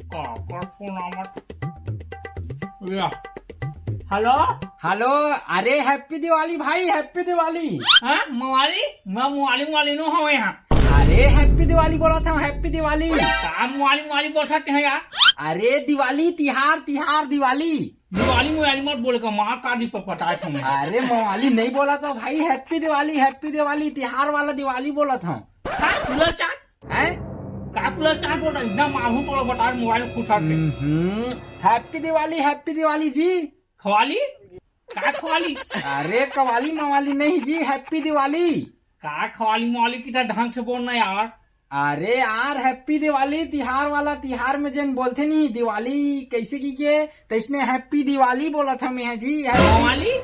काका फोन या hello hello, अरे हैप्पी दिवाली भाई, हैप्पी दिवाली। हाँ मवाली मैं मुवाली नो हूँ यहाँ। अरे हैप्पी दिवाली बोला था, हैप्पी दिवाली। कहाँ मुवाली बोल सकते हैं यार। अरे दिवाली तिहार दिवाली। मुवाली मत बोले का माँ का दी पता है तुम्हें। अरे मवाली नहीं बोला था भाई, हैप्पी दिवाली तिहार वाला दिवाली बोला था। कूलर चाट हैं? का कूलर चाट बोल रहा है ना माहू तो बता मोबाइल खुद हैप्पी दिवाली जी। खवाली का खवाली। अरे कवाली मवाली नहीं जी, हैप्पी दिवाली। का खवाली मवाली की तरह ढंग से बोलना यार। अरे यार हैप्पी दिवाली तिहार वाला, तिहार में जन बोलते नहीं दिवाली कैसे की के, तो इसने हैप्पी दिवाली बोला था मैं जी। मवाली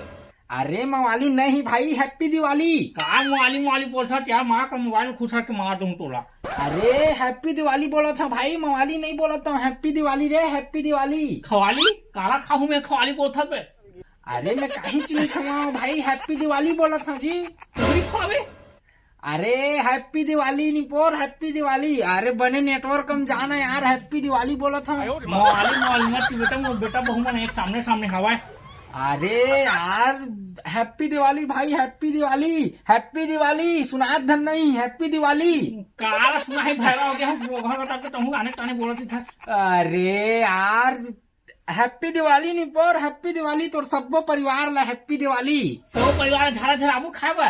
अरे मवाली नहीं भाई, हैप्पी दिवाली। का मवाली बोल था यार, माँ का मोबाइल खुद के मार दूं तोला। अरे हैप्पी दिवाली बोला था भाई, मवाली नहीं बोला था। हैप्पी दिवाली रे, हैप्पी दिवाली। खवाली काला खाऊ मैं खवाली बोल था पे। अरे मैं कहीं चीनी खाऊं भाई, हैप्पी दिवाली बोला था जी। तुम खावे अरे हैप्पी दिवाली निपोर, हैप्पी दिवाली। अरे बने नेटवर्क कम जाना यार, हैप्पी दिवाली बोला था। मवाली मत बेटा बहु मन एक सामने हवा। अरे यार हैप्पी दिवाली भाई, हैप्पी दिवाली सुनात धन नहीं, हैप्पी दिवाली। काला सुना है भैरा हो गया हूँ घर तुम गाने ताने बोलती था। अरे यार हैप्पी दिवाली निपोर, हैप्पी दिवाली तोर सबो परिवार ला हैप्पी दिवाली। सब परिवार झाड़ा आबू खाए।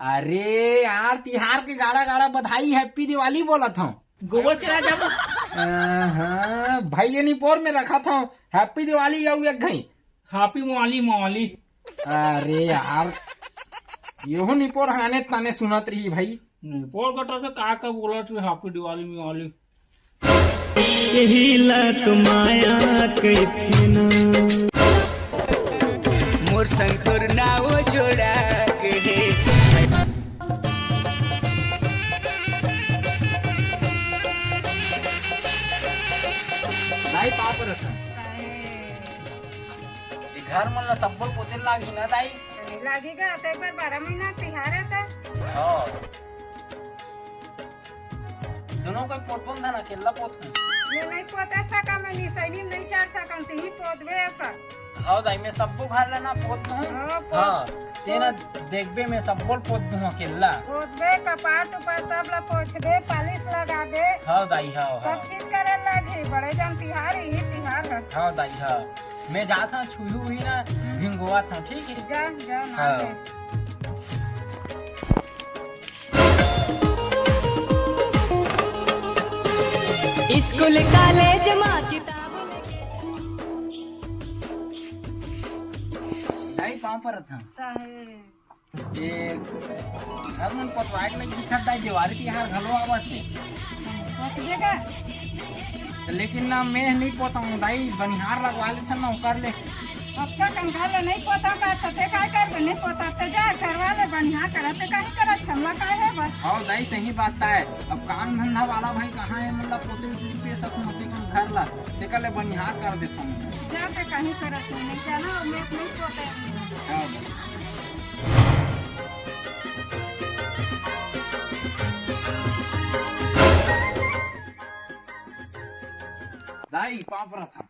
अरे यार तिहार के गाड़ा बधाई, हैप्पी दिवाली बोला था। गोबर चला जाबू। हाँ भाई ये निपोर में रखा था, हैप्पी दिवाली जाऊ एक घई। हैप्पी मवाली। अरे यार यो निपोर आने ताने सुनत रही भाई। निपोर कटा से का बोला तू हैप्पी दिवाली मवाली। यही ला माया कैथे ना मोर संग तोर नाव जोड़ा के दाई पाप रखा घर मन सब पोते लागी ना दाई। लागेगा आता एक बार 12 महीना तिहार है तो। दोनों का पोतपन था ना, केला पोत मैं नहीं पोता सका, मैं निसैनी नहीं चार सकन ते ही पोतबे ऐसा। हाँ दाई मैं सबको घर लेना पोत हूँ। हाँ तेना देखबे मैं सबको पोत दूँ केला। पोतबे कपार टुपार सब ला पोछबे, पालिश लगा दे। हाँ दाई हाँ सब चीज करे लगी, बड़े जन तिहार ही तिहार है। हाँ दाई हाँ मैं जाता छुई हुई ना भिंगोआ था, ठीक है। जा ना हाँ। दे। स्कूल कॉलेज माँ किताब दाई पाँव पर था साहे ये घर मन पतवाए लगी दिखत दाई दिवाली तिहार घलो आवत है। पोतबे का लेकिन ना मैं नहीं पोता हूँ दाई, बनिहार लगवा ले था ना कर ले। अब का कंगाल नहीं पोता का तते काय कर नहीं पोता ते जा करवा ले, बढ़िया करते काहे करत हमला काहे है बस। हाँ दाई सही बात है। अब काम धंधा वाला भाई कहाँ है, मतलब पोते पे सकूँ अपने घर ला तेकर ले बनिहार कर देता हूँ। जा के कहीं करत नहीं जाना, मैं नहीं पोते। हाँ दाई। दाई पाँव पर था।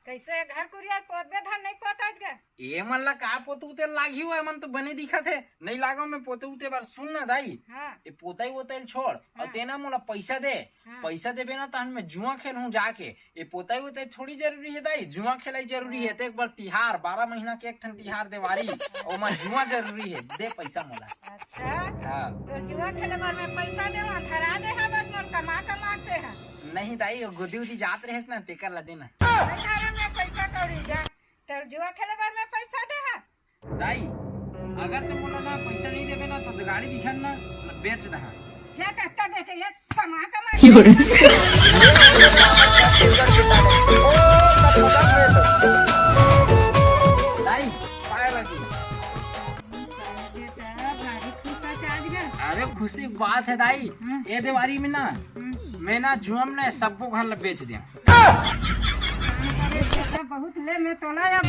कैसे घर कुरियर पोतबे धन नहीं पोतात के। ये मन ला का पोते उते लागी हुआ मन तो बने दिखत है, नहीं लागो मैं पोते उते बार। सुन ना दाई, हाँ ये पोताई वोताई छोड़ और तेना मोला पैसा दे। हाँ। पैसा देबे ना तहन मैं जुआ खेल हूँ जाके। ये पोताई वोताई थोड़ी जरूरी है दाई, जुआ खेलाई जरूरी है। तो एक बार तिहार 12 महीना के एक ठन तिहार देवारी और मैं जुआ जरूरी है, दे पैसा मोला। अच्छा हाँ तो जुआ खेले बार में पैसा दे धरा दे है बस मोर कमा के है। नहीं दाई गोदी उदी जात रहे ना तेकर ला देना। घर में पैसा कौड़ी जा तो जुआ खेले बार में पैसा दे है। दाई अगर तो बोला ना पैसा नहीं देबे ना तो गाड़ी दिखन ना बेच दहा। जा कत्ता बेचे ये कमा दाई पाए लगी। अरे खुशी की बात है दाई, ये दिवाली में ना मैं ना जुआम ने सबको घर ला बेच दिया। बहुत ले मैं तोला अब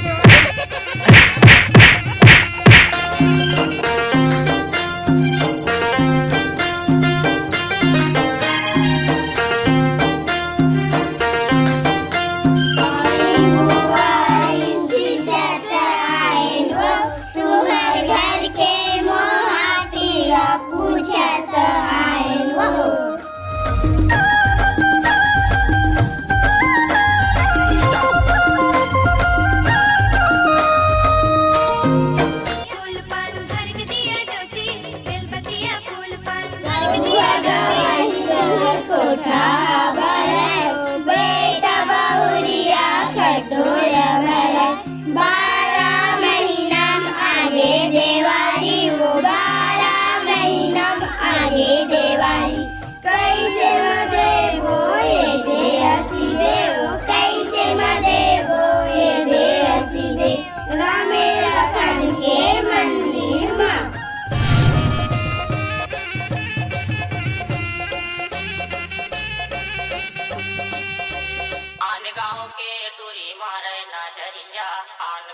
खान